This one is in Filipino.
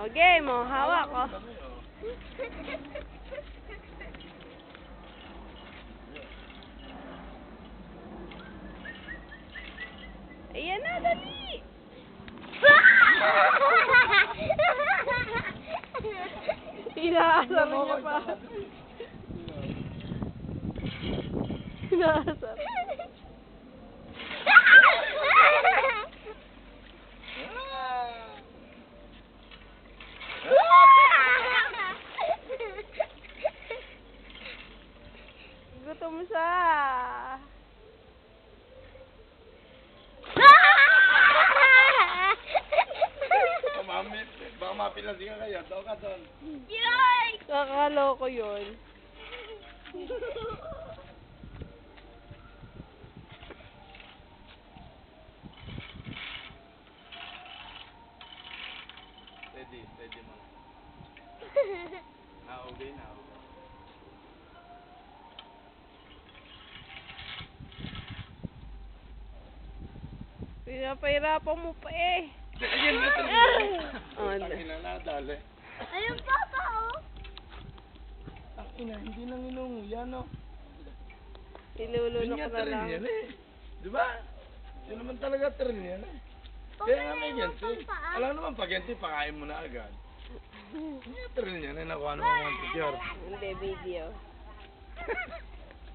O, game mo. Hawak ko. Ayan na, dali! Inaasar niya pa. Inaasar. Gutom siya. Baka mapilasin ka kayo. Daw ka doon. Kakaloko yun. Steady mo. Okay na. Pinapahirapan mo pa eh. Ayan na talaga. Oh, Tangina na, dali. Ayun papa, oh. Tangina, hindi nang inunguya, no? Ilulunok na lang. Yan eh. Diba? Yun naman talaga train yan eh. Kaya nga may ganti. Alam naman pag ganti, pakain mo na agad. Hindi train yan eh. Nakuha naman ang picture. Hindi, video.